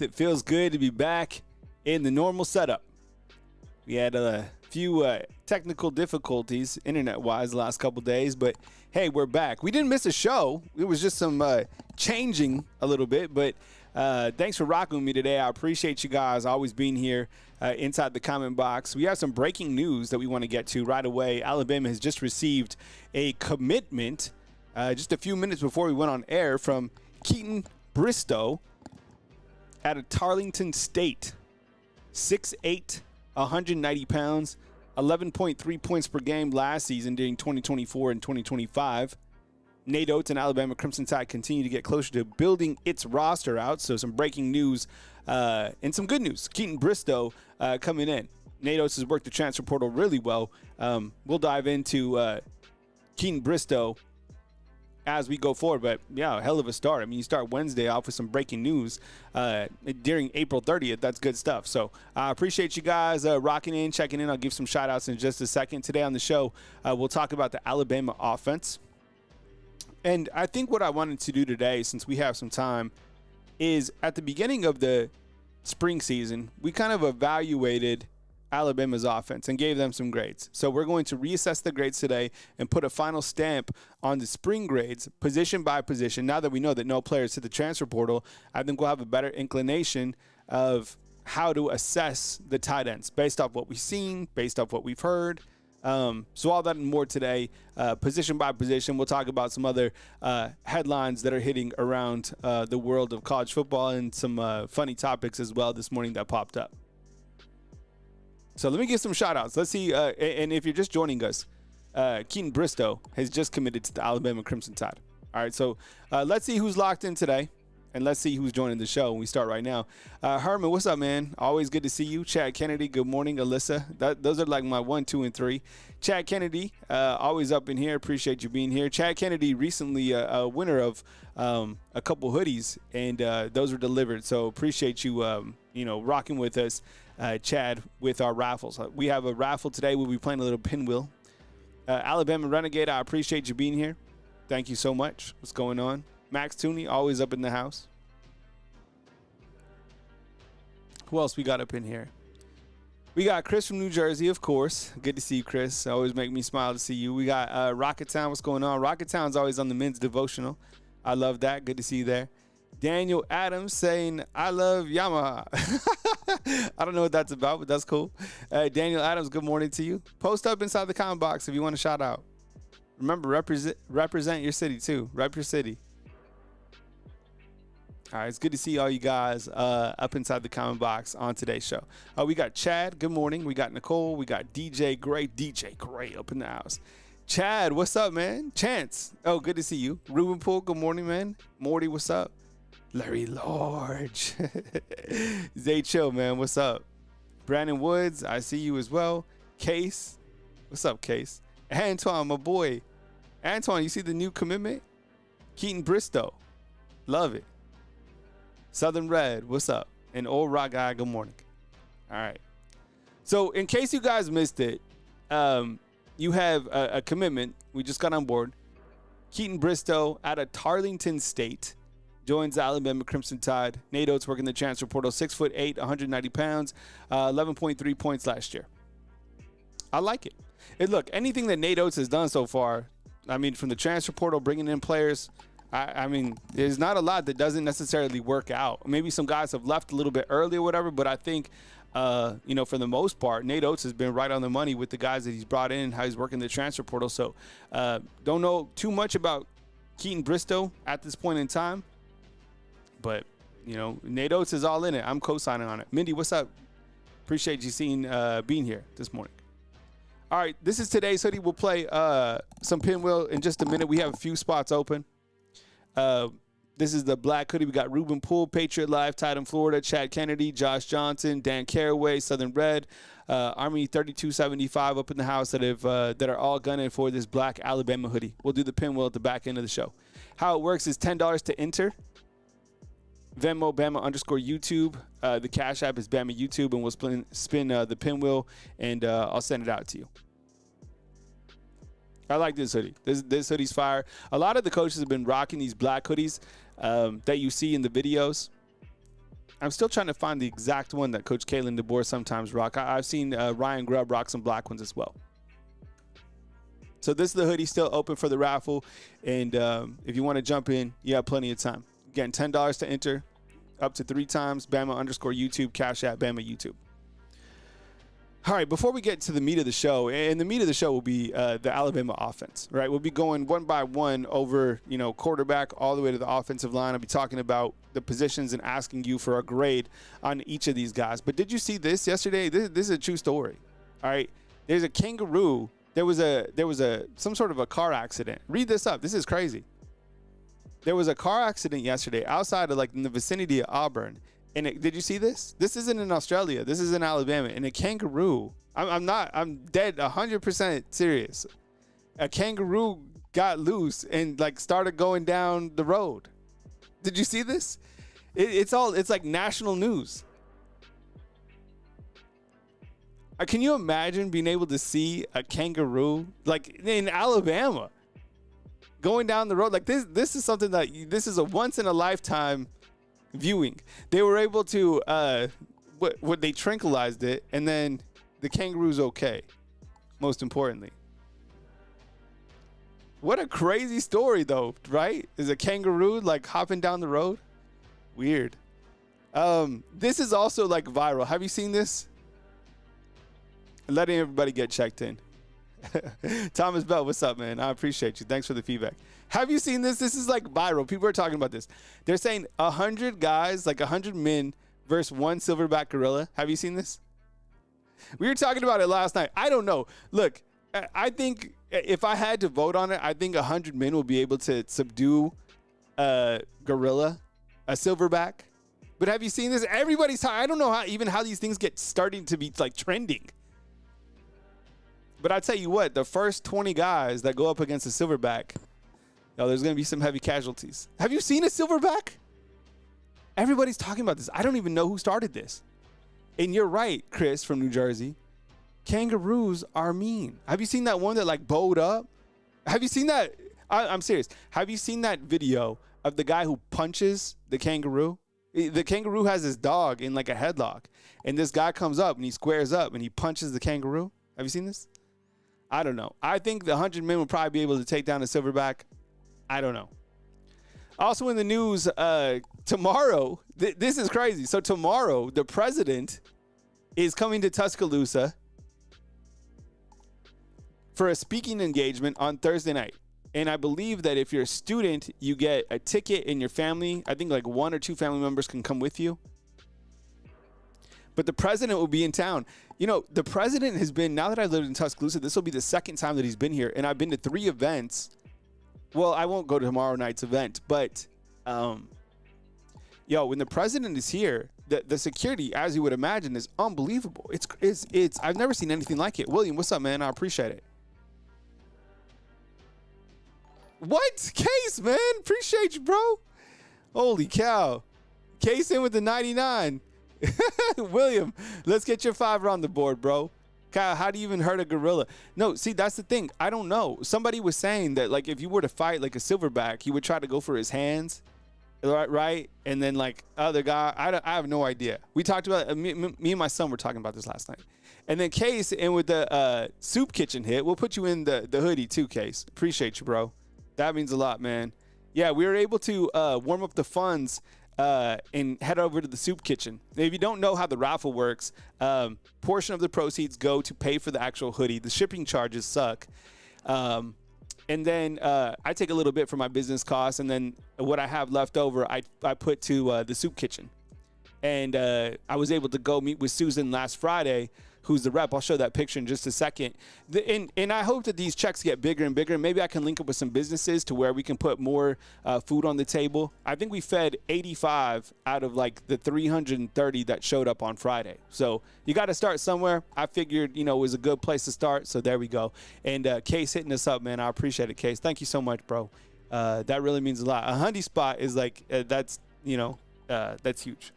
4th. It feels good to be back in the normal setup. We had a few technical difficulties internet-wise the last couple days, but hey, we're back. We didn't miss a show. It was just some changing a little bit, but thanks for rocking with me today. I appreciate you guys always being here inside the comment box. We have some breaking news that we want to get to right away. Alabama has just received a commitment just a few minutes before we went on air from Keaton Bristow out of Tarleton State. 6'8", 190 pounds, 11.3 points per game last season during 2024 and 2025. Nate Oates and Alabama Crimson Tide continue to get closer to building its roster out. So some breaking news and some good news. Keaton Bristow coming in. Nate Oates has worked the transfer portal really well. We'll dive into Keaton Bristow as we go forward, but yeah, a hell of a start. I mean, you start Wednesday off with some breaking news during April 30th. That's good stuff. So I appreciate you guys rocking in, checking in. I'll give some shout outs in just a second. Today on the show, we'll talk about the Alabama offense. And I think what I wanted to do today, since we have some time, is at the beginning of the spring season, we kind of evaluated Alabama's offense and gave them some grades. So we're going to reassess the grades today and put a final stamp on the spring grades, position by position. Now that we know that no players hit the transfer portal, I think we'll have a better inclination of how to assess the tight ends based off what we've seen, based off what we've heard. So all that and more today, position by position. We'll talk about some other headlines that are hitting around the world of college football and some funny topics as well this morning that popped up. So let me give some shout outs. Let's see. And if you're just joining us, Keaton Bristow has just committed to the Alabama Crimson Tide. All right. So let's see who's locked in today. And let's see who's joining the show. And we start right now. Herman, what's up, man? Always good to see you. Chad Kennedy, good morning. Alyssa, those are like my 1, 2, and 3. Chad Kennedy, always up in here. Appreciate you being here. Chad Kennedy, recently a winner of a couple hoodies, and those were delivered. So appreciate you, rocking with us, Chad, with our raffles. We have a raffle today. We'll be playing a little pinwheel. Alabama Renegade, I appreciate you being here. Thank you so much. What's going on? Max Tooney, always up in the house. Who else we got up in here? We got Chris from New Jersey, of course. Good to see you, Chris. Always make me smile to see you. We got Rocket Town. What's going on? Rocket Town's always on the men's devotional. I love that. Good to see you there. Daniel Adams saying, I love Yamaha. I don't know what that's about, but that's cool. Daniel Adams, good morning to you. Post up inside the comment box if you want to shout out. Remember, represent your city, too. Rep your city. All right, it's good to see all you guys up inside the comment box on today's show. We got Chad, good morning. We got Nicole. We got DJ Gray up in the house. Chad, what's up, man? Chance, oh, good to see you. Ruben Poole, good morning, man. Morty, what's up? Larry Large. Zay Chill, man, what's up? Brandon Woods, I see you as well. Case, what's up, Case? Antoine, my boy. Antoine, you see the new commitment? Keaton Bristow, love it. Southern Red, what's up? And Old Rock Guy, good morning. All right. So in case you guys missed it, you have a commitment. We just got on board. Keaton Bristow out of Tarleton State joins the Alabama Crimson Tide. Nate Oates working the transfer portal, 6'8", 190 pounds, 11.3 points last year. I like it. And look, anything that Nate Oates has done so far, I mean, from the transfer portal, bringing in players, I mean, there's not a lot that doesn't necessarily work out. Maybe some guys have left a little bit early or whatever, but I think, for the most part, Nate Oates has been right on the money with the guys that he's brought in, how he's working the transfer portal. So don't know too much about Keaton Bristow at this point in time, but, Nate Oates is all in it. I'm co-signing on it. Mindy, what's up? Appreciate you being here this morning. All right, this is today's hoodie. We'll play some pinwheel in just a minute. We have a few spots open. This is the black hoodie. We got Ruben Poole, Patriot Live, Titan, Florida, Chad Kennedy, Josh Johnson, Dan Caraway, Southern Red, Army 3275 up in the house that are all gunning for this black Alabama hoodie. We'll do the pinwheel at the back end of the show. How it works is $10 to enter. Venmo, Bama _YouTube. The Cash App is Bama YouTube, and we'll spin the pinwheel, and I'll send it out to you. I like this hoodie. This hoodie's fire. A lot of the coaches have been rocking these black hoodies that you see in the videos. I'm still trying to find the exact one that Coach Kalen DeBoer sometimes rock. I've seen Ryan Grubb rock some black ones as well. So this is the hoodie still open for the raffle. And if you want to jump in, you have plenty of time. Again, $10 to enter, up to 3 times, Bama_YouTube, Cash App, Bama YouTube. All right, before we get to the meat of the show, and the meat of the show will be the Alabama offense, right? We'll be going one by one over, quarterback all the way to the offensive line. I'll be talking about the positions and asking you for a grade on each of these guys. But did you see this yesterday? This is a true story. All right, there's a kangaroo. There was some sort of a car accident. Read this up. This is crazy. There was a car accident yesterday outside of in the vicinity of Auburn. And did you see this? This isn't in Australia. This is in Alabama. And a kangaroo, I'm dead 100% serious. A kangaroo got loose and started going down the road. Did you see this? It's like national news. Can you imagine being able to see a kangaroo in Alabama going down the road? This is something this is a once in a lifetime viewing. They were able to they tranquilized it, and then the kangaroo's okay, most importantly. What a crazy story though, right? Is a kangaroo hopping down the road? Weird. This is also viral. Have you seen this? Letting everybody get checked in. Thomas Bell, what's up, man? I appreciate you. Thanks for the feedback. Have you seen this? This is viral. People are talking about this. They're saying 100 guys, 100 men versus one silverback gorilla. Have you seen this? We were talking about it last night. I don't know. Look, I think if I had to vote on it, I think 100 men will be able to subdue a gorilla, a silverback. But have you seen this? Everybody's talking. I don't know how these things get starting to be trending. But I tell you what, the first 20 guys that go up against a silverback, there's going to be some heavy casualties. Have you seen a silverback? Everybody's talking about this. I don't even know who started this. And you're right, Chris from New Jersey. Kangaroos are mean. Have you seen that one that bowed up? Have you seen that? I'm serious. Have you seen that video of the guy who punches the kangaroo? The kangaroo has his dog in a headlock. And this guy comes up and he squares up and he punches the kangaroo. Have you seen this? I don't know. I think the 100 men will probably be able to take down a silverback. I don't know. Also in the news, tomorrow, this is crazy. So tomorrow, the president is coming to Tuscaloosa for a speaking engagement on Thursday night. And I believe that if you're a student, you get a ticket in your family. I think 1 or 2 family members can come with you. But the president will be in town. The president has been, now that I've lived in Tuscaloosa, this will be the second time that he's been here. And I've been to 3 events. Well, I won't go to tomorrow night's event, but, when the president is here, the security, as you would imagine, is unbelievable. It's I've never seen anything like it. William, what's up, man? I appreciate it. What? Case, man. Appreciate you, bro. Holy cow. Case in with the 99. William, let's get your 5 on the board, bro. Kyle, how do you even hurt a gorilla? No, see, that's the thing. I don't know. Somebody was saying that, if you were to fight, a silverback, he would try to go for his hands, right? And then, other guy, I have no idea. We talked about me and my son were talking about this last night. And then Case, and with the soup kitchen hit, we'll put you in the hoodie too, Case. Appreciate you, bro. That means a lot, man. Yeah, we were able to warm up the funds and head over to the soup kitchen. If you don't know how the raffle works, portion of the proceeds go to pay for the actual hoodie. The shipping charges suck. And then I take a little bit for my business costs, and then what I have left over, I put to the soup kitchen. And I was able to go meet with Susan last Friday, who's the rep. I'll show that picture in just a second. And I hope that these checks get bigger and bigger. Maybe I can link up with some businesses to where we can put more food on the table. I think we fed 85 out of the 330 that showed up on Friday. So you got to start somewhere. I figured, it was a good place to start. So there we go. And Case hitting us up, man. I appreciate it, Case. Thank you so much, bro. That really means a lot. A Hundy spot is that's huge.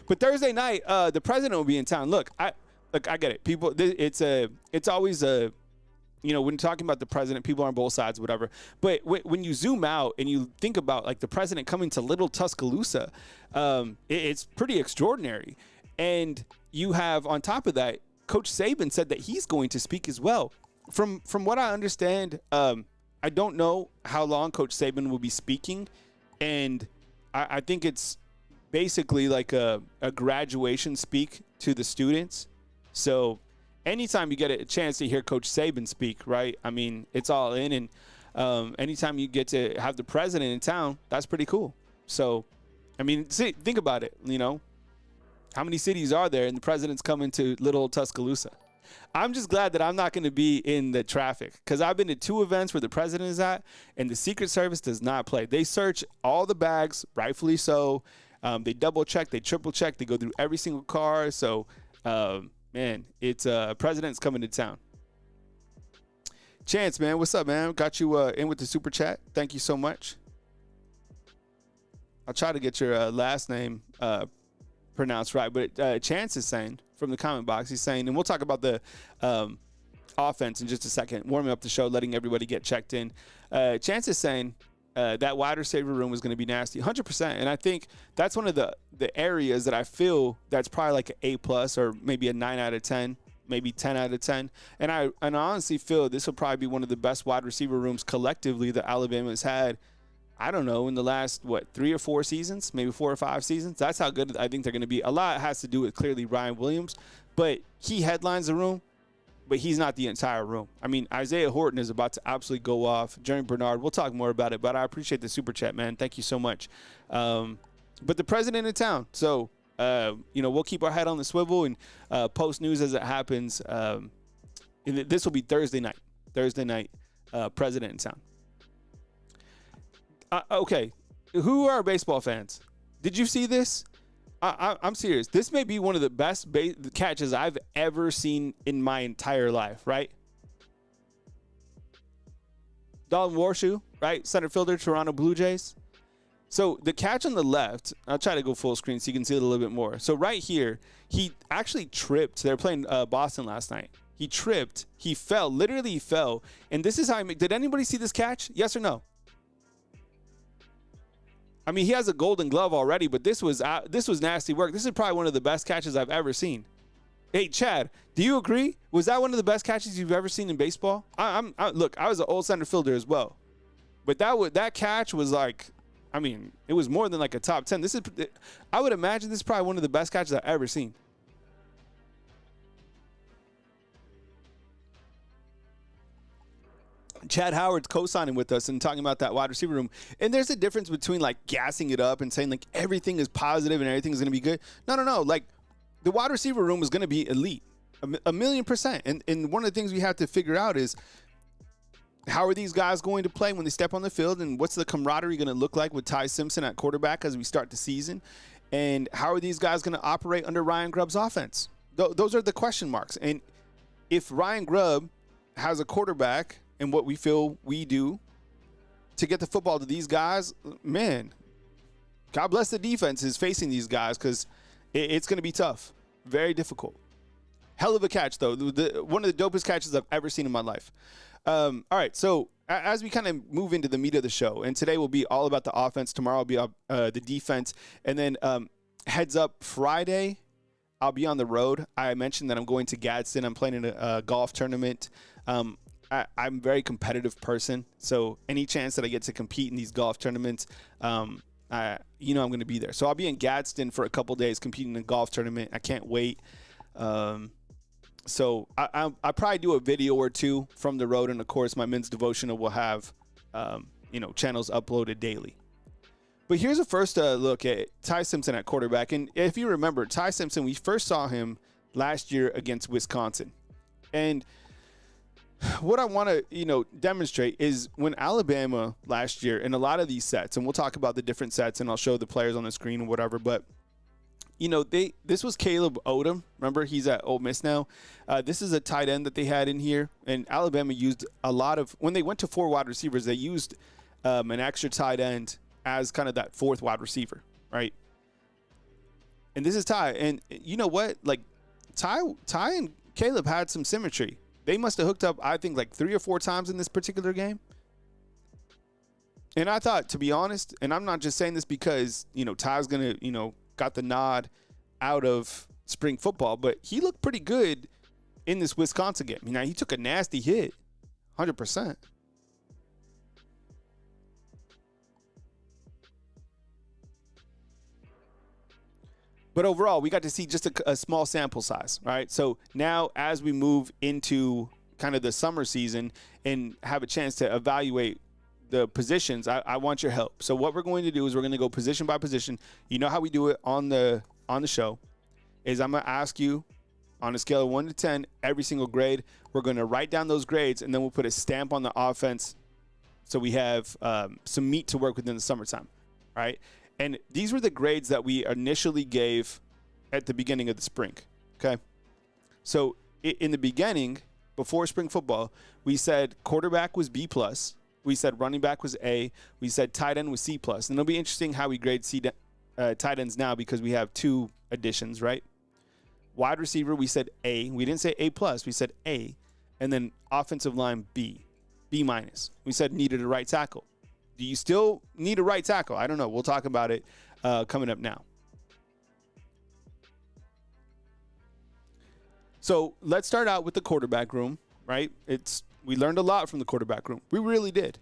But Thursday night, the president will be in town. Look, I get it. People, it's always a when talking about the president, people are on both sides, whatever. But when you zoom out and you think about like the president coming to Little Tuscaloosa, it's pretty extraordinary. And you have on top of that, Coach Saban said that he's going to speak as well. From what I understand, I don't know how long Coach Saban will be speaking, and I think it's basically like a graduation speak to the students. So anytime you get a chance to hear Coach Saban speak, right? I mean, it's all in. And anytime you get to have the president in town, that's pretty cool. So, I mean, think about it, How many cities are there and the president's coming to Little Tuscaloosa? I'm just glad that I'm not going to be in the traffic because I've been to 2 events where the president is at and the Secret Service does not play. They search all the bags, rightfully so. They double check, they triple check, they go through every single car. So, man, it's president's coming to town. Chance, man, what's up, man? Got you in with the super chat. Thank you so much. I'll try to get your last name pronounced right, but Chance is saying from the comment box, he's saying, and we'll talk about the offense in just a second, warming up the show, letting everybody get checked in. Chance is saying that wide receiver room is going to be nasty, 100%. And I think that's one of the areas that I feel that's probably like an A+ or maybe a 9 out of 10, maybe 10 out of 10. And I honestly feel this will probably be one of the best wide receiver rooms collectively that Alabama has had. I don't know, in the last, 3 or 4 seasons, maybe 4 or 5 seasons. That's how good I think they're going to be. A lot has to do with clearly Ryan Williams, but he headlines the room, but he's not the entire room. I mean, Isaiah Horton is about to absolutely go off. Jeremy Bernard, we'll talk more about it, but I appreciate the super chat, man. Thank you so much. But the president in town. So, we'll keep our head on the swivel and post news as it happens. This will be Thursday night. President in town. Okay, who are baseball fans? Did you see this? I'm serious. This may be one of the best catches I've ever seen in my entire life, right? Dalton Warshoe, right? Center fielder, Toronto Blue Jays. So the catch on the left, I'll try to go full screen so you can see it a little bit more. So right here, he actually tripped. They were playing Boston last night. He tripped. He fell. Literally, he fell. And this is how did anybody see this catch? Yes or no? I mean, he has a Golden Glove already, but this was nasty work. This is probably one of the best catches I've ever seen. Hey, Chad, do you agree? Was that one of the best catches you've ever seen in baseball? Look, I was an old center fielder as well, but that catch was like, I mean, it was more than like a top 10. I would imagine this is probably one of the best catches I've ever seen. Chad Howard's co-signing with us and talking about that wide receiver room. And there's a difference between like gassing it up and saying like everything is positive and everything is going to be good. No. Like the wide receiver room is going to be elite, 1,000,000%. And one of the things we have to figure out is how are these guys going to play when they step on the field, and what's the camaraderie going to look like with Ty Simpson at quarterback as we start the season, and how are these guys going to operate under Ryan Grubb's offense? Those are the question marks. And if Ryan Grubb has a quarterback and what we feel we do to get the football to these guys, man, God bless the defense is facing these guys because it's going to be tough. Very difficult. Hell of a catch, though. One of the dopest catches I've ever seen in my life. All right, so as we kind of move into the meat of the show, and today will be all about the offense. Tomorrow will be the defense. And then heads up, Friday, I'll be on the road. I mentioned that I'm going to Gadsden. I'm playing in a golf tournament. I'm a very competitive person, so any chance that I get to compete in these golf tournaments, I'm going to be there. So I'll be in Gadsden for a couple days competing in a golf tournament. I can't wait. So I'll probably do a video or two from the road, and of course my men's devotional will have channels uploaded daily. But here's a first look at Ty Simpson at quarterback. And if you remember, Ty Simpson, we first saw him last year against Wisconsin. And what I want to, demonstrate is when Alabama last year in a lot of these sets, and we'll talk about the different sets and I'll show the players on the screen or whatever, but this was Caleb Odom. Remember, he's at Ole Miss now. This is a tight end that they had in here, and Alabama used a lot of, when they went to 4 wide receivers, they used an extra tight end as kind of that 4th wide receiver, right? And this is Ty, and you know what? Like Ty and Caleb had some symmetry. They must have hooked up, I think, like 3 or 4 times in this particular game. And I thought, to be honest, and I'm not just saying this because, Ty's going to, got the nod out of spring football, but he looked pretty good in this Wisconsin game. Now, he took a nasty hit, 100%. But overall, we got to see just a small sample size, right? So now as we move into kind of the summer season and have a chance to evaluate the positions, I want your help. So what we're going to do is we're going to go position by position. You know how we do it on the show is I'm going to ask you on a scale of 1 to 10, every single grade. We're going to write down those grades, and then we'll put a stamp on the offense so we have some meat to work with in the summertime, right? And these were the grades that we initially gave at the beginning of the spring, okay? So in the beginning, before spring football, we said quarterback was B+, we said running back was A, we said tight end was C+. And it'll be interesting how we grade tight ends now because we have 2 additions, right? Wide receiver, we said A. We didn't say A+, we said A. And then offensive line, B. B-. We said needed a right tackle. Do you still need a right tackle? I don't know. We'll talk about it coming up now. So let's start out with the quarterback room, right? We learned a lot from the quarterback room. We really did.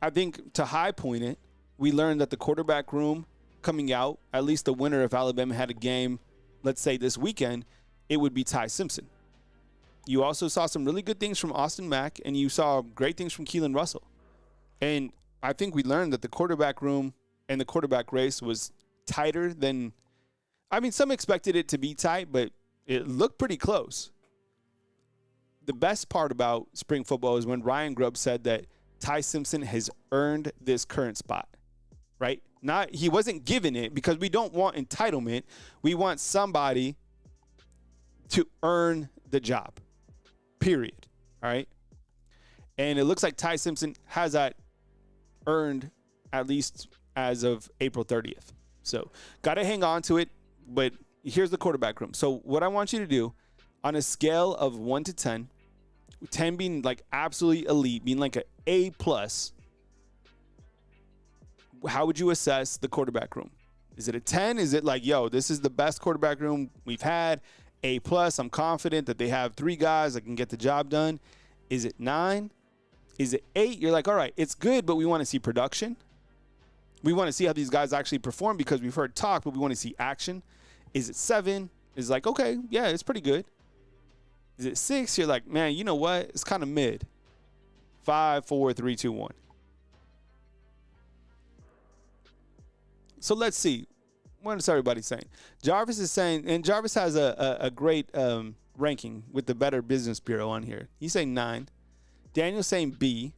I think to high point it, we learned that the quarterback room coming out, at least the winner if Alabama had a game, let's say this weekend, it would be Ty Simpson. You also saw some really good things from Austin Mack, and you saw great things from Keelan Russell. And I think we learned that the quarterback room and the quarterback race was tighter than, some expected it to be tight, but it looked pretty close. The best part about spring football is when Ryan Grubb said that Ty Simpson has earned this current spot, right? He wasn't given it because we don't want entitlement. We want somebody to earn the job, period, all right? And it looks like Ty Simpson has that earned at least as of April 30th. So got to hang on to it, but here's the quarterback room. So what I want you to do on a scale of 1 to 10, 10 being like absolutely elite, being like an A+, how would you assess the quarterback room? Is it a 10? Is it like, yo, this is the best quarterback room we've had? A+, I'm confident that they have 3 guys that can get the job done. Is it 9? Is it 8? You're like, all right, it's good, but we want to see production. We want to see how these guys actually perform because we've heard talk, but we want to see action. Is it 7? It's like, okay, yeah, it's pretty good. Is it 6? You're like, man, you know what? It's kind of mid. 5, 4, 3, 2, 1. So let's see. What is everybody saying? Jarvis is saying, and Jarvis has a great ranking with the Better Business Bureau on here. He's saying 9. Daniel's saying B.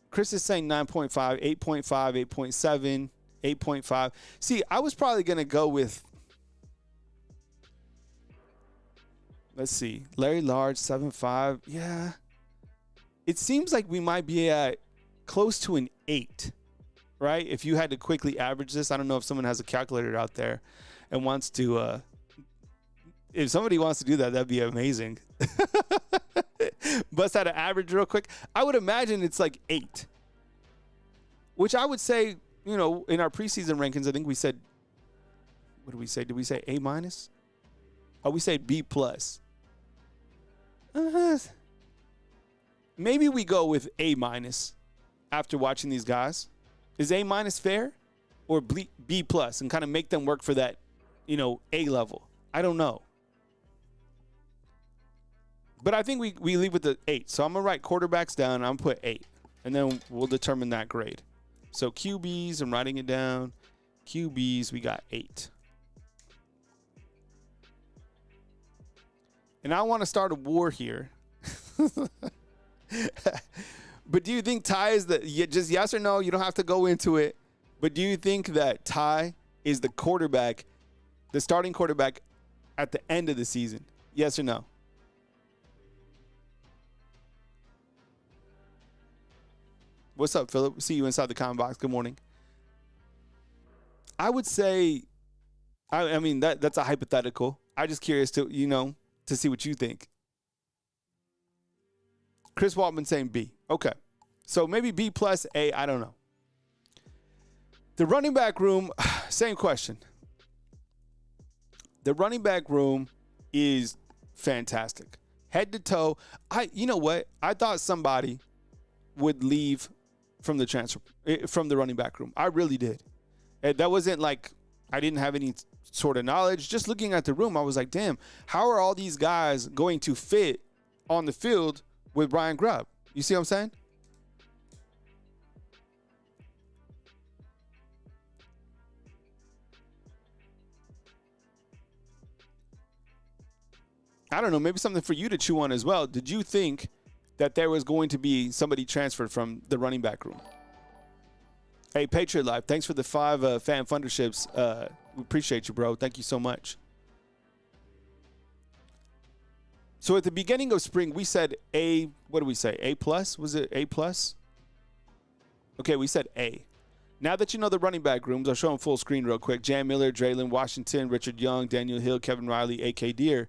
Chris is saying 9.5, 8.5, 8.7, 8.5. See, I was probably going to go with, let's see, Larry Large, 7.5. Yeah. It seems like we might be at close to an 8, right? If you had to quickly average this, I don't know if someone has a calculator out there and wants to, if somebody wants to do that, that'd be amazing. Bust out an average real quick. I would imagine it's like 8, which I would say, in our preseason rankings, I think we said, what did we say? Did we say A-? Oh, we say B+. Maybe we go with A- after watching these guys. Is A- fair or B+ and kind of make them work for that, A level? I don't know. But I think we leave with the 8. So I'm going to write quarterbacks down. I'm going to put 8. And then we'll determine that grade. So QBs, I'm writing it down. QBs, we got 8. And I want to start a war here. But do you think Ty is just yes or no? You don't have to go into it. But do you think that Ty is the quarterback, the starting quarterback at the end of the season? Yes or no? What's up, Philip? See you inside the comment box. Good morning. I would say, I mean, that's a hypothetical. I'm just curious to see what you think. Chris Waltman saying B. Okay. So maybe B plus A. I don't know. The running back room, same question. The running back room is fantastic. Head to toe. You know what? I thought somebody would leave from the running back room. I really did. And that wasn't like I didn't have any sort of knowledge. Just looking at the room, I was like, damn, how are all these guys going to fit on the field with Brian Grubb? You see what I'm saying? I don't know, maybe something for you to chew on as well. Did you think that there was going to be somebody transferred from the running back room? Hey, Patriot Life, thanks for the 5 fan funderships. We appreciate you, bro. Thank you so much. So at the beginning of spring, we said A, what did we say? A plus? Was it A plus? Okay, we said A. Now that you know the running back rooms, I'll show them full screen real quick. Jan Miller, Draylon Washington, Richard Young, Daniel Hill, Kevin Riley, A.K. Deere.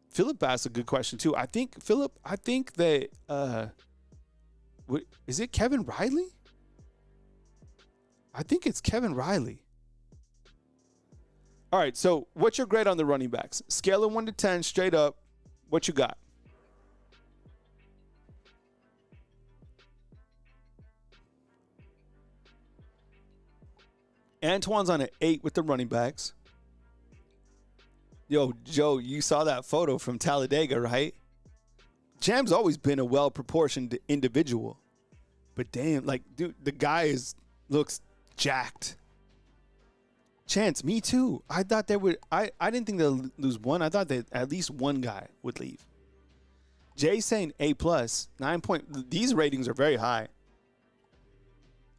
Philip asked a good question too. I think that is it Kevin Riley? I think it's Kevin Riley. All right, so what's your grade on the running backs? Scale of 1 to 10, straight up. What you got? Antoine's on an 8 with the running backs. Yo, Joe, you saw that photo from Talladega, right? Jam's always been a well-proportioned individual. But damn, like, dude, the guy looks jacked. Chance, me too. I thought I didn't think they'll lose one. I thought that at least one guy would leave. Jay saying A+, 9 point. These ratings are very high.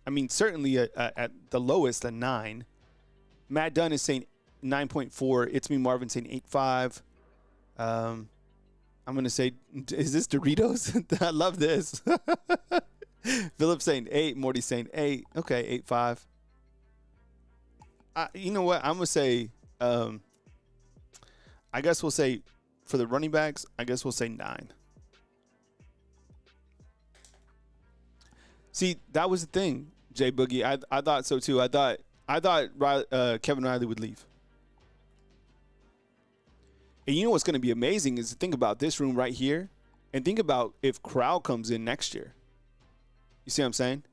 I mean, certainly at the lowest, a 9. Matt Dunn is saying 9.4. It's Me Marvin saying 8.5. I'm going to say, is this Doritos? I love this. Philip saying 8. Morty saying 8. Okay, 8.5. You know what? I'm going to say, I guess we'll say for the running backs, I guess we'll say 9. See, that was the thing, Jay Boogie. I thought so too. I thought Kevin Riley would leave. And you know what's going to be amazing is to think about this room right here and think about if Corral comes in next year. You see what I'm saying?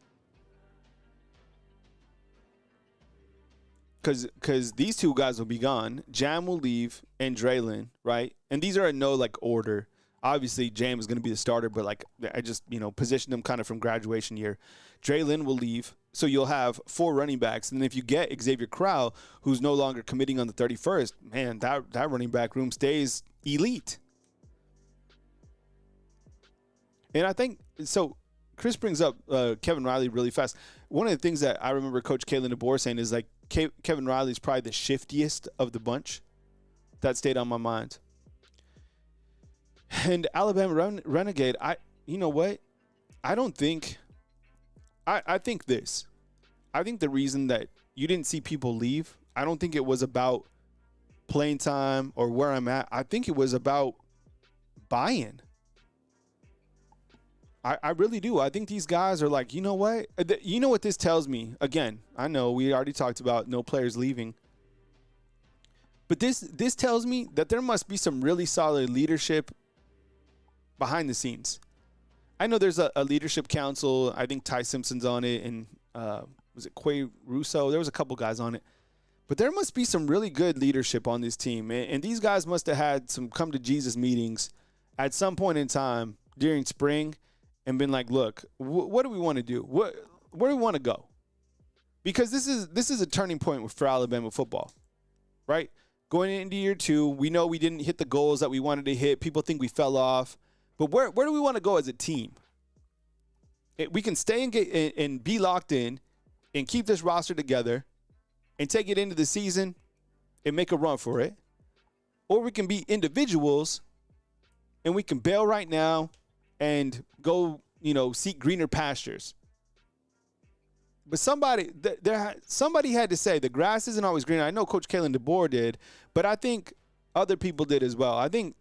Because these two guys will be gone. Jam will leave and Draylon, right? And these are in no, like, order. Obviously, Jam is going to be the starter, but, like, I just, positioned them kind of from graduation year. Draylon will leave, so you'll have 4 running backs. And then if you get Xavier Corral, who's no longer committing on the 31st, man, that running back room stays elite. And I think, so Chris brings up Kevin Riley really fast. One of the things that I remember Coach Kalen DeBoer saying is, like, Kevin Riley is probably the shiftiest of the bunch. That stayed on my mind. And Alabama Renegade, you know what? I don't think – I think this. I think the reason that you didn't see people leave, I don't think it was about playing time or where I'm at. I think it was about buy-in. I really do. I think these guys are like, you know what? You know what this tells me? Again, I know we already talked about no players leaving. But this tells me that there must be some really solid leadership behind the scenes. I know there's a leadership council. I think Ty Simpson's on it, and was it Quay Russo? There was a couple guys on it. But there must be some really good leadership on this team. And these guys must have had some come to Jesus meetings at some point in time during spring and been like, look, what do we want to do? Where do we want to go? Because this is a turning point for Alabama football, right? Going into year 2, we know we didn't hit the goals that we wanted to hit. People think we fell off. But where do we want to go as a team? We can stay and be locked in and keep this roster together and take it into the season and make a run for it. Or we can be individuals and we can bail right now and go, seek greener pastures. But somebody had to say the grass isn't always greener. I know Coach Kalen DeBoer did, but I think other people did as well. I think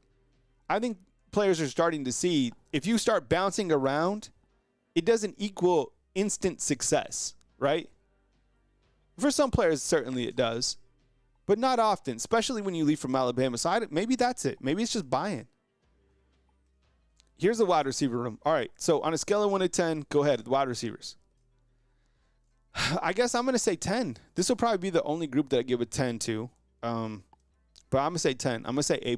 players are starting to see, if you start bouncing around, it doesn't equal instant success, right? For some players, certainly it does, but not often, especially when you leave from Alabama. So maybe that's it. Maybe it's just buy-in. Here's the wide receiver room. All right, so on a scale of 1 to 10, go ahead, the wide receivers. I guess I'm going to say 10. This will probably be the only group that I give a 10 to, but I'm going to say 10. I'm going to say A+.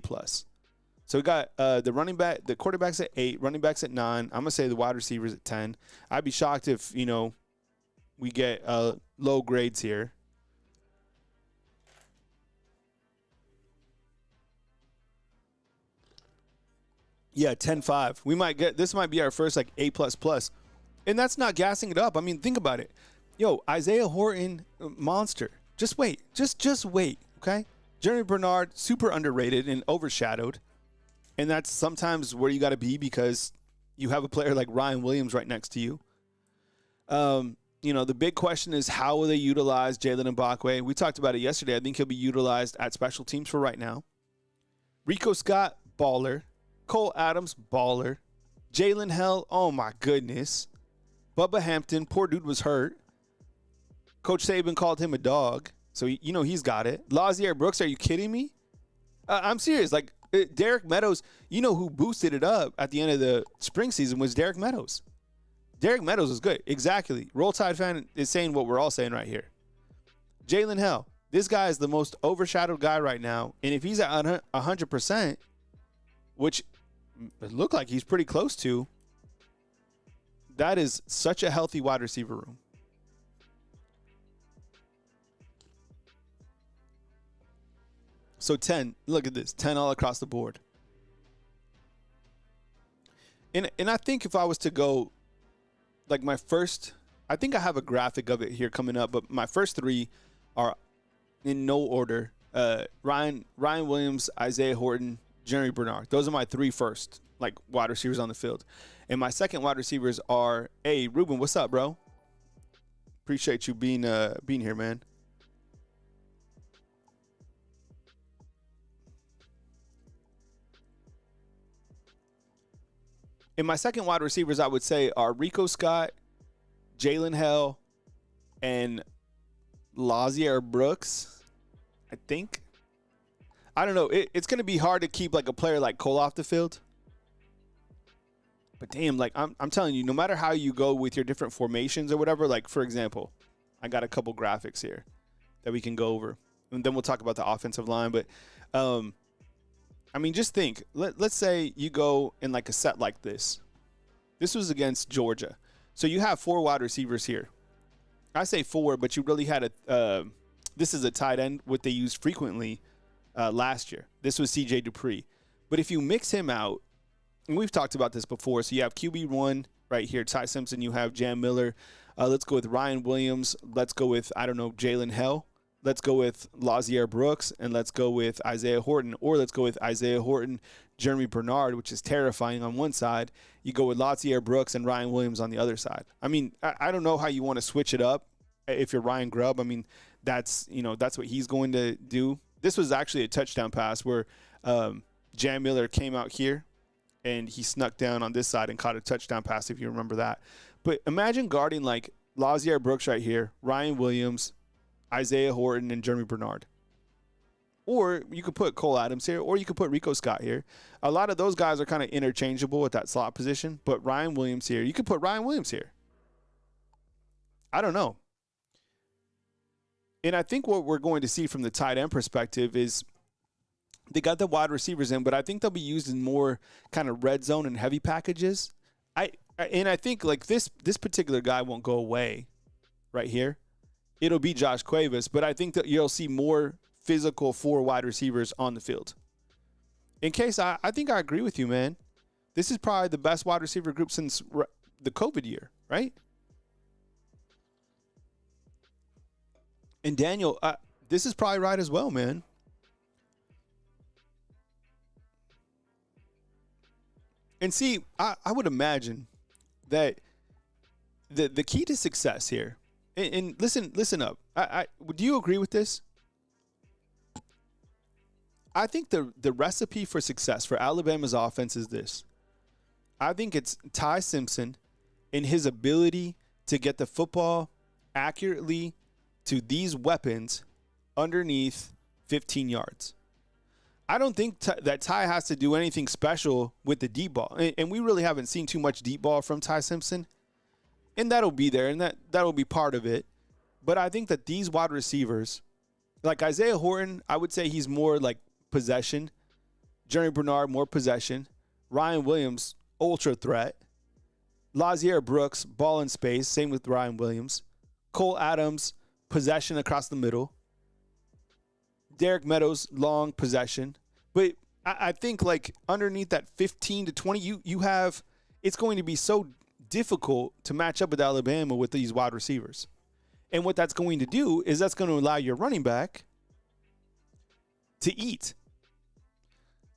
So we got the running back, the quarterback's at 8, running back's at 9. I'm going to say the wide receivers at 10. I'd be shocked if, we get low grades here. Yeah, 10-5. We might get, this might be our first like A++. And that's not gassing it up. I mean, think about it. Yo, Isaiah Horton, monster. Just wait. Just wait, okay? Jeremy Bernard, super underrated and overshadowed. And that's sometimes where you got to be because you have a player like Ryan Williams right next to you. The big question is how will they utilize Jalen Mbakwe? We talked about it yesterday. I think he'll be utilized at special teams for right now. Rico Scott, baller. Cole Adams, baller. Jalen Hell, oh my goodness. Bubba Hampton, poor dude was hurt. Coach Saban called him a dog, so he's got it. Lazier Brooks, are you kidding me? I'm serious. Like, Derek Meadows, who boosted it up at the end of the spring season was Derek Meadows. Derek Meadows was good. Exactly. Roll Tide fan is saying what we're all saying right here. Jalen Hell, this guy is the most overshadowed guy right now, and if he's at 100%, which it looked like he's pretty close to, that is such a healthy wide receiver room. So 10, look at this, 10 all across the board. And I think if I was to go, like my first, I think I have a graphic of it here coming up, but my first 3 are in no order. Ryan Williams, Isaiah Horton, Jeremy Bernard. Those are my 3 first, like, wide receivers on the field. And my second wide receivers are, hey, Ruben, what's up, bro? Appreciate you being here, man. And my second wide receivers, I would say, are Rico Scott, Jalen Hell, and Lazier Brooks, I think. I don't know. It's going to be hard to keep like a player like Cole off the field. But damn, like I'm telling you, no matter how you go with your different formations or whatever, like for example, I got a couple graphics here that we can go over. And then we'll talk about the offensive line. But I mean, just think. Let's say you go in like a set like this. This was against Georgia. So you have 4 wide receivers here. I say 4, but you really had this is a tight end, what they used frequently last year. This was C.J. Dupree. But if you mix him out, and we've talked about this before, so you have QB1 right here, Ty Simpson, you have Jam Miller. Let's go with Ryan Williams. Let's go with, Jalen Hell. Let's go with Lazier Brooks, and let's go with Isaiah Horton. Or let's go with Isaiah Horton, Jeremy Bernard, which is terrifying on one side. You go with Lazier Brooks and Ryan Williams on the other side. I mean, I don't know how you want to switch it up if you're Ryan Grubb. I mean, that's what he's going to do. This was actually a touchdown pass where Jam Miller came out here, and he snuck down on this side and caught a touchdown pass, if you remember that. But imagine guarding like Lazier Brooks right here, Ryan Williams, Isaiah Horton, and Jeremy Bernard. Or you could put Cole Adams here, or you could put Rico Scott here. A lot of those guys are kind of interchangeable at that slot position, but Ryan Williams here, you could put Ryan Williams here. I don't know. And I think what we're going to see from the tight end perspective is they got the wide receivers in, but I think they'll be used in more kind of red zone and heavy packages. I think like this particular guy won't go away right here. It'll be Josh Cuevas, but I think that you'll see more physical 4 wide receivers on the field. In case, I think I agree with you, man. This is probably the best wide receiver group since the COVID year, right? And Daniel, this is probably right as well, man. And see, I would imagine that the key to success here, and listen up. Do you agree with this? I think the recipe for success for Alabama's offense is this. I think it's Ty Simpson and his ability to get the football accurately to these weapons underneath 15 yards. I don't think that Ty has to do anything special with the deep ball. And we really haven't seen too much deep ball from Ty Simpson. And that'll be there, and that'll be part of it. But I think that these wide receivers, like Isaiah Horton, I would say he's more like possession. Jerry Bernard, more possession. Ryan Williams, ultra threat. Lazier Brooks, ball in space. Same with Ryan Williams. Cole Adams, possession across the middle. Derek Meadows, long possession. But I think like underneath that 15 to 20, you have, it's going to be so difficult to match up with Alabama with these wide receivers. And what that's going to do is that's going to allow your running back to eat.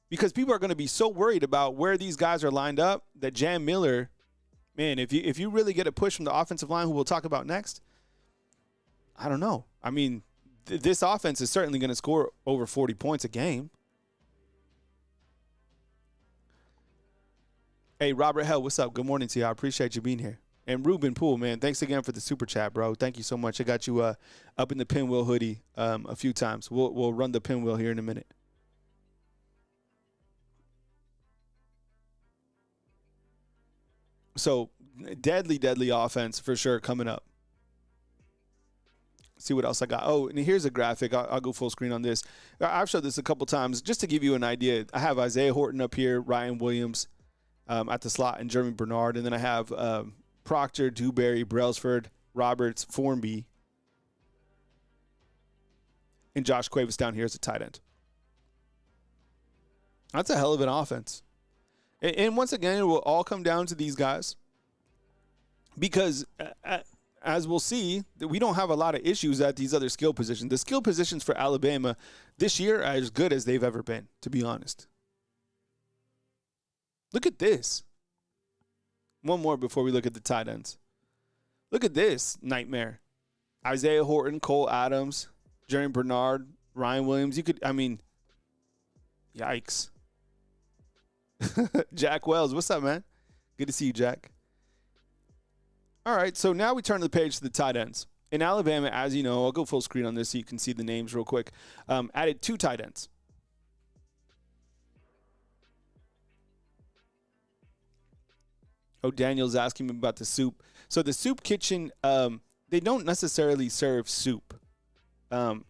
Because people are going to be so worried about where these guys are lined up that Jam Miller, man, if you really get a push from the offensive line, who we'll talk about next, I don't know. I mean, this offense is certainly going to score over 40 points a game. Hey, Robert Hell, what's up? Good morning to you. I appreciate you being here. And Ruben Poole, man, thanks again for the super chat, bro. Thank you so much. I got you up in the pinwheel hoodie a few times. We'll run the pinwheel here in a minute. So, deadly offense for sure coming up. See what else I got. Oh, and here's a graphic. I'll go full screen on this. I've showed this a couple times just to give you an idea. I have Isaiah Horton up here, Ryan Williams at the slot, and Jeremy Bernard. And then I have Proctor, Dewberry, Brailsford, Roberts, Formby, and Josh Cuevas down here as a tight end. That's a hell of an offense. And once again, it will all come down to these guys because as we'll see, we don't have a lot of issues at these other skill positions. The skill positions for Alabama this year are as good as they've ever been, to be honest. Look at this. One more before we look at the tight ends. Look at this nightmare. Isaiah Horton, Cole Adams, Jeremy Bernard, Ryan Williams. Yikes. Jack Wells, what's up, man? Good to see you, Jack. All right, so now we turn the page to the tight ends. In Alabama, as you know, I'll go full screen on this so you can see the names real quick. Added 2 tight ends. Oh, Daniel's asking me about the soup. So the soup kitchen, they don't necessarily serve soup.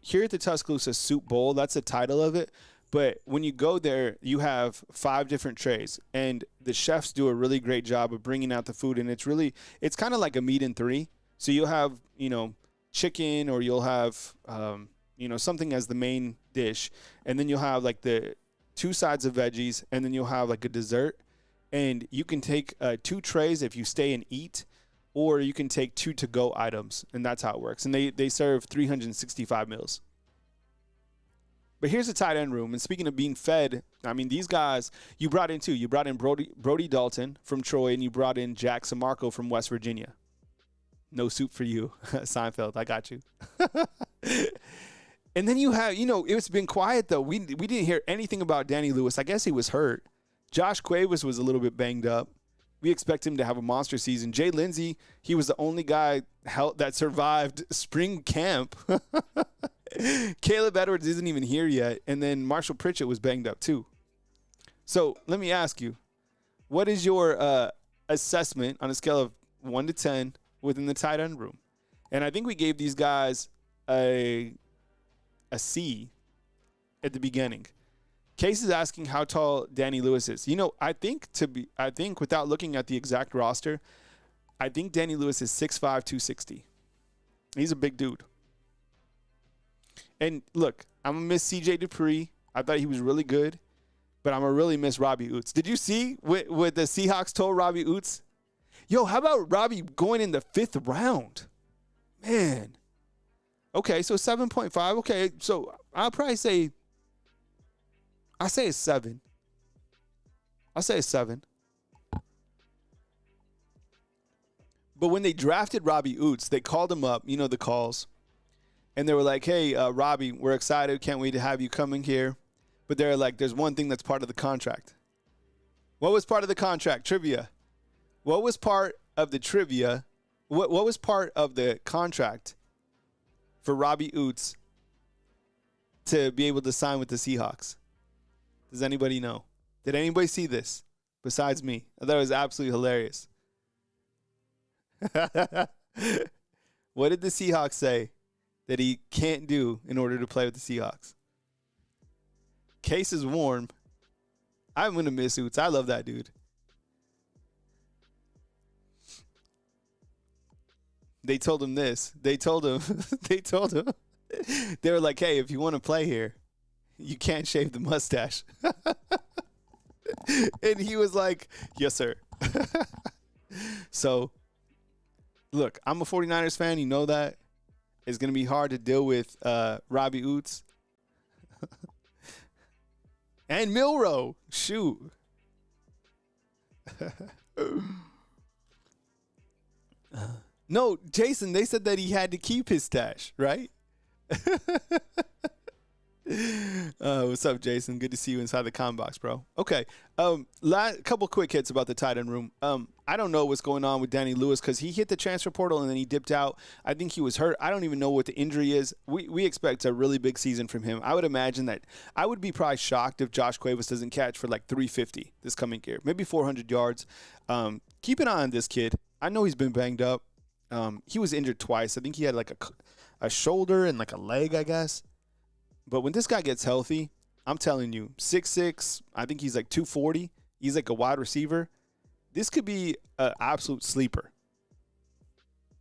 Here at the Tuscaloosa Soup Bowl, that's the title of it. But when you go there, you have 5 different trays, and the chefs do a really great job of bringing out the food. And it's kind of like a meat in 3. So you'll have, chicken, or you'll have, something as the main dish. And then you'll have like the 2 sides of veggies, and then you'll have like a dessert. And you can take 2 trays if you stay and eat, or you can take 2 to-go items. And that's how it works. And they serve 365 meals. But here's the tight end room. And speaking of being fed, I mean, these guys, you brought in 2. You brought in Brody Dalton from Troy, and you brought in Jack Samarco from West Virginia. No soup for you, Seinfeld. I got you. And then you have, it's been quiet, though. We didn't hear anything about Danny Lewis. I guess he was hurt. Josh Cuevas was a little bit banged up. We expect him to have a monster season. Jay Lindsey, he was the only guy that survived spring camp. Caleb Edwards isn't even here yet. And then Marshall Pritchett was banged up too. So let me ask you, what is your assessment on a scale of 1 to 10 within the tight end room? And I think we gave these guys a C at the beginning. Case is asking how tall Danny Lewis is. I think without looking at the exact roster, I think Danny Lewis is 6'5", 260. He's a big dude. And look, I'm going to miss C.J. Dupree. I thought he was really good, but I'm going to really miss Robbie Oots. Did you see what the Seahawks told Robbie Oots? How about Robbie going in the 5th round? Man. Okay, so 7.5. Okay, so I'll probably say a 7. I'll say a 7. But when they drafted Robbie Oots, they called him up, the calls. And they were like, hey, Robbie, we're excited. Can't wait to have you coming here. But they're like, there's one thing that's part of the contract. What was part of the contract? Trivia. What was part of the trivia? What was part of the contract for Robbie Oots to be able to sign with the Seahawks? Does anybody know? Did anybody see this besides me? I thought it was absolutely hilarious. What did the Seahawks say that he can't do in order to play with the Seahawks? Case is warm. I'm going to miss Oots. I love that dude. They told him this. They were like, hey, if you want to play here, you can't shave the mustache. And he was like, yes, sir. So, look, I'm a 49ers fan. You know that. It's going to be hard to deal with Robbie Oots. And Milroe. Shoot. No, Jason, they said that he had to keep his stash, right? What's up, Jason? Good to see you inside the comment box, bro. Okay. Couple quick hits about the tight end room. I don't know what's going on with Danny Lewis because he hit the transfer portal and then he dipped out. I think he was hurt. I don't even know what the injury is. We expect a really big season from him. I would imagine that I would be probably shocked if Josh Cuevas doesn't catch for like 350 this coming year, maybe 400 yards. Keep an eye on this kid. I know he's been banged up. He was injured twice. I think he had like a shoulder and like a leg, I guess. But when this guy gets healthy, I'm telling you, 6'6", I think he's like 240. He's like a wide receiver. This could be an absolute sleeper.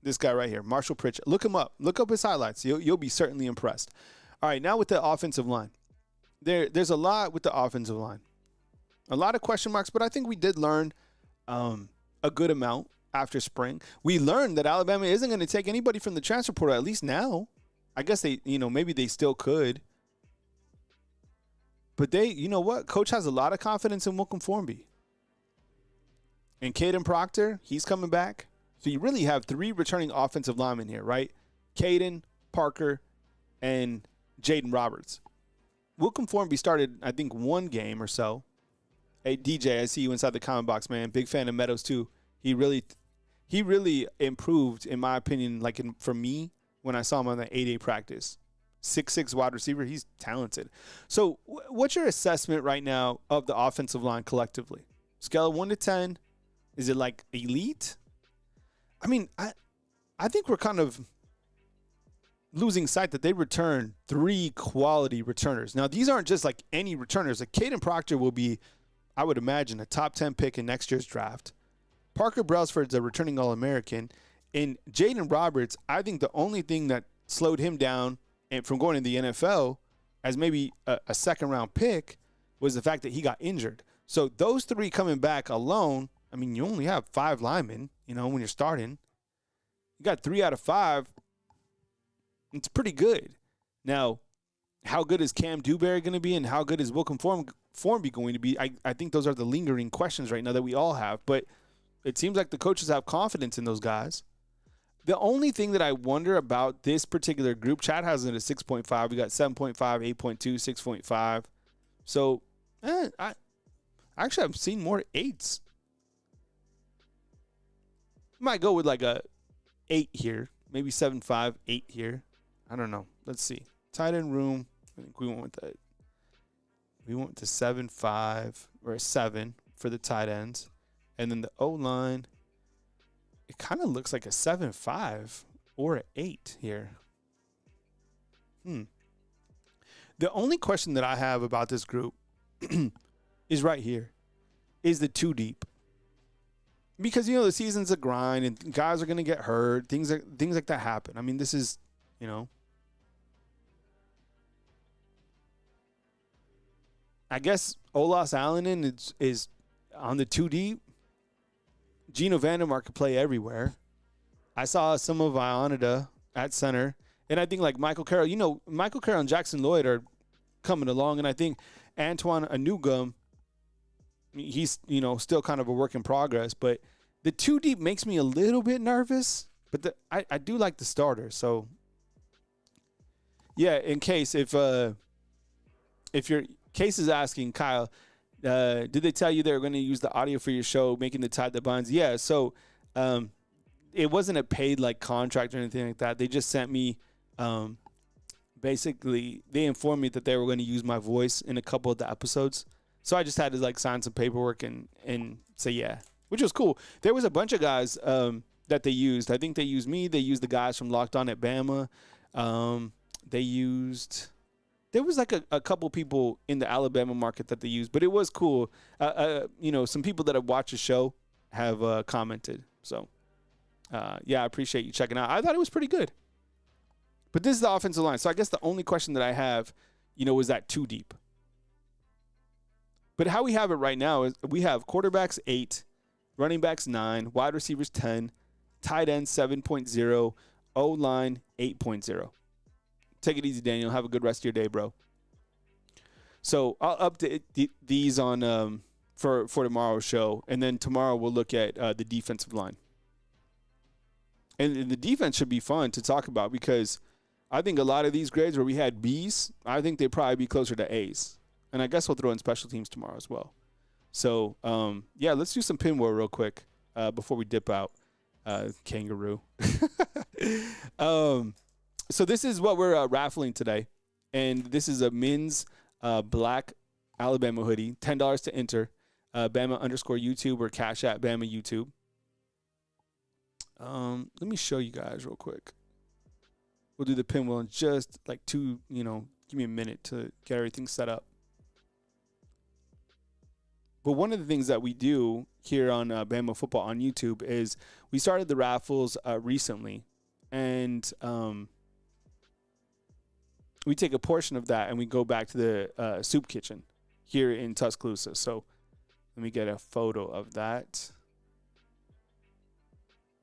This guy right here, Marshall Pritchett. Look him up. Look up his highlights. You'll be certainly impressed. All right, now with the offensive line. There's a lot with the offensive line. A lot of question marks, but I think we did learn a good amount after spring. We learned that Alabama isn't going to take anybody from the transfer portal, at least now. I guess they, maybe they still could. But you know what? Coach has a lot of confidence in Wilcom Formby. And Caden Proctor, he's coming back. So you really have 3 returning offensive linemen here, right? Caden, Parker, and Jaden Roberts. Wilcom Formby started, I think, 1 game or so. Hey, DJ, I see you inside the comment box, man. Big fan of Meadows, too. He really improved, in my opinion, for me, when I saw him on the 8A practice. 6'6" wide receiver. He's talented. So what's your assessment right now of the offensive line collectively? Scale of 1 to 10. Is it like elite? I mean, I think we're kind of losing sight that they return 3 quality returners. Now, these aren't just like any returners. Like Caden Proctor will be, I would imagine, a top 10 pick in next year's draft. Parker Brailsford's a returning All-American. And Jaden Roberts, I think the only thing that slowed him down and from going to the NFL as maybe a second-round pick was the fact that he got injured. So those 3 coming back alone, I mean, you only have 5 linemen, when you're starting. You got 3 out of 5. It's pretty good. Now, how good is Cam Dewberry going to be and how good is Wilcom Formby going to be? I think those are the lingering questions right now that we all have. But it seems like the coaches have confidence in those guys. The only thing that I wonder about this particular group, Chad has it at 6.5. We got 7.5, 8.2, 6.5. So, I've seen more 8s. Might go with like a 8 here. Maybe 7.5, 8 here. I don't know. Let's see. Tight end room. I think we went with that. We went to 7.5 or a 7 for the tight ends. And then the O-line, it kind of looks like a 7.5 or an 8 here. The only question that I have about this group is right here. Is the 2 deep? Because, the season's a grind and guys are going to get hurt. Things like that happen. I mean, this is, I guess Olas Allen is on the 2 deep. Gino Vandermark could play everywhere. I saw some of Ionita at center. And I think like Michael Carroll, Michael Carroll and Jackson Lloyd are coming along. And I think Antoine Anugum, he's, still kind of a work in progress. But the 2 deep makes me a little bit nervous. But I do like the starter. So, yeah, in case if you're Case is asking, Kyle, did they tell you they were going to use the audio for your show, making the tie that binds? Yeah. So it wasn't a paid like contract or anything like that. They just sent me, basically, they informed me that they were going to use my voice in a couple of the episodes. So I just had to like sign some paperwork and say yeah, which was cool. There was a bunch of guys that they used. I think they used me. They used the guys from Locked On at Bama. There was like a couple people in the Alabama market that they used, but it was cool. Some people that have watched the show have commented. So, yeah, I appreciate you checking out. I thought it was pretty good. But this is the offensive line. So I guess the only question that I have, is that too deep? But how we have it right now is we have quarterbacks 8, running backs 9, wide receivers 10, tight end 7.0, O-line 8.0. Take it easy, Daniel. Have a good rest of your day, bro. So I'll update these on for tomorrow's show, and then tomorrow we'll look at the defensive line. And the defense should be fun to talk about because I think a lot of these grades where we had Bs, I think they'd probably be closer to As. And I guess we'll throw in special teams tomorrow as well. So, yeah, let's do some pinwheel real quick before we dip out. Kangaroo. So this is what we're raffling today. And this is a men's black Alabama hoodie. $10 to enter. Bama_YouTube or Cash at Bama YouTube. Let me show you guys real quick. We'll do the pinwheel in just like give me a minute to get everything set up. But one of the things that we do here on Bama Football on YouTube is we started the raffles recently, and we take a portion of that and we go back to the soup kitchen here in Tuscaloosa. So let me get a photo of that,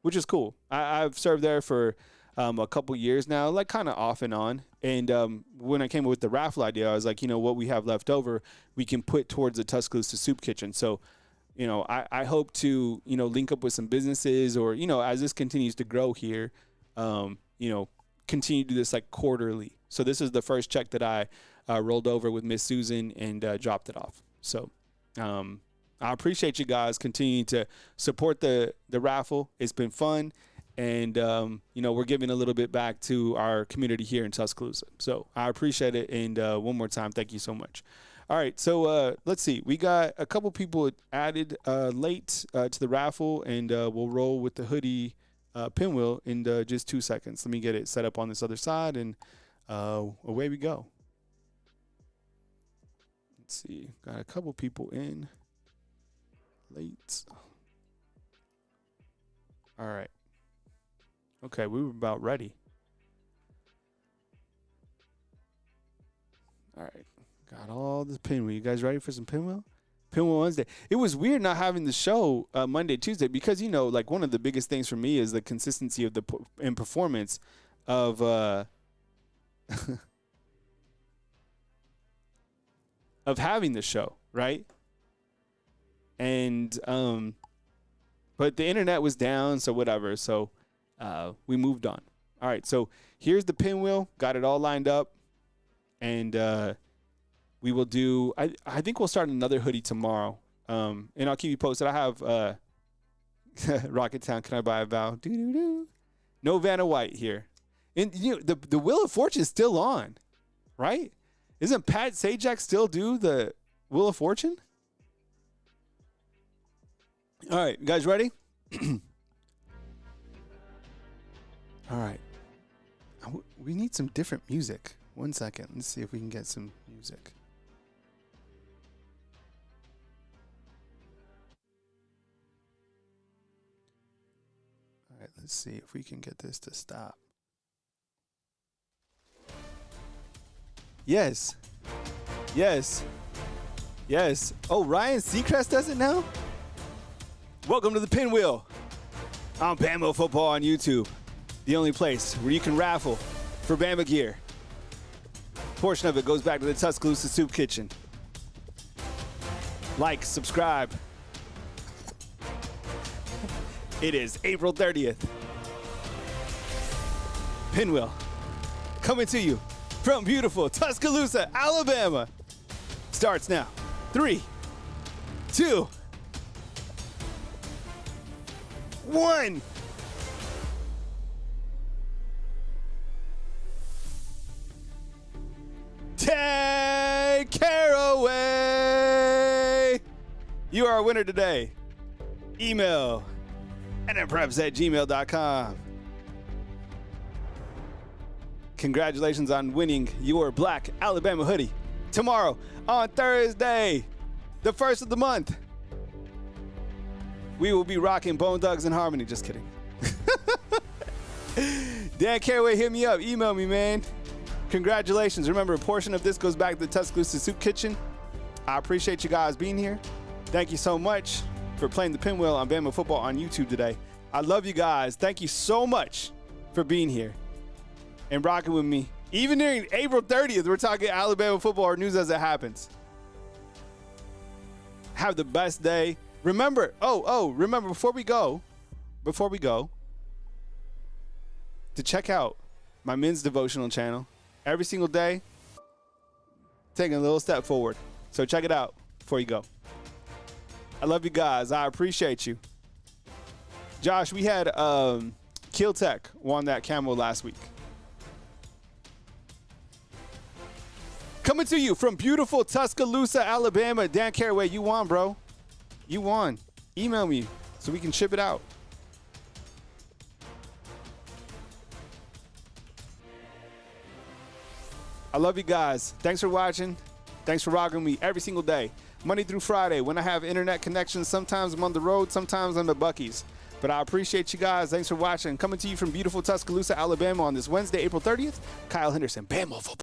which is cool. I've served there for a couple years now, like kind of off and on. And when I came up with the raffle idea, I was like, what we have left over, we can put towards the Tuscaloosa Soup Kitchen. So, I hope to, link up with some businesses or, as this continues to grow here, continue to do this like quarterly. So this is the first check that I rolled over with Miss Susan and dropped it off. So I appreciate you guys continuing to support the raffle. It's been fun. And, we're giving a little bit back to our community here in Tuscaloosa. So I appreciate it. And one more time, thank you so much. All right. So let's see. We got a couple people added late to the raffle, and we'll roll with the hoodie pinwheel in just 2 seconds. Let me get it set up on this other side, and away we go. Let's see. Got a couple people in late. All right. Okay, we were about ready. All right, got all this pinwheel. You guys ready for some pinwheel? Pinwheel Wednesday. It was weird not having the show Monday, Tuesday because like one of the biggest things for me is the consistency of and performance of of having the show, right? And but the internet was down, so whatever. So. We moved on. All right, so here's the pinwheel. Got it all lined up. And we will do, I think we'll start another hoodie tomorrow. And I'll keep you posted. I have Rocket Town, Can I Buy a Vowel? Doo-doo-doo. No Vanna White here. And the Wheel of Fortune is still on, right? Isn't Pat Sajak still do the Wheel of Fortune? All right, you guys ready? All right. We need some different music. 1 second. Let's see if we can get some music. All right. Let's see if we can get this to stop. Yes. Yes. Yes. Oh, Ryan Seacrest does it now? Welcome to the Pinwheel. I'm Bama Football on YouTube. The only place where you can raffle for Bama gear. Portion of it goes back to the Tuscaloosa Soup Kitchen. Like, subscribe. It is April 30th. Pinwheel coming to you from beautiful Tuscaloosa, Alabama. starts now. 3, 2, 1. Take care away. You are a winner today. Email nnpreps@gmail.com. Congratulations on winning your black Alabama hoodie. Tomorrow on Thursday, the 1st of the month, we will be rocking Bone Thugs and Harmony. Just kidding. Dan Caraway, hit me up. Email me, man. Congratulations. Remember, a portion of this goes back to the Tuscaloosa Soup Kitchen. I appreciate you guys being here. Thank you so much for playing the pinwheel on Bama Football on YouTube today. I love you guys. Thank you so much for being here and rocking with me. Even during April 30th, we're talking Alabama football or news as it happens. Have the best day. Remember, remember, before we go, to check out my men's devotional channel. Every single day, taking a little step forward. So check it out before you go. I love you guys. I appreciate you. Josh, we had Kill Tech won that camo last week. Coming to you from beautiful Tuscaloosa, Alabama. Dan Caraway, you won, bro. You won. Email me so we can ship it out. I love you guys. Thanks for watching. Thanks for rocking me every single day. Monday through Friday. When I have internet connections, sometimes I'm on the road, sometimes I'm at Buc-ee's. But I appreciate you guys. Thanks for watching. Coming to you from beautiful Tuscaloosa, Alabama on this Wednesday, April 30th. Kyle Henderson, Bama Football.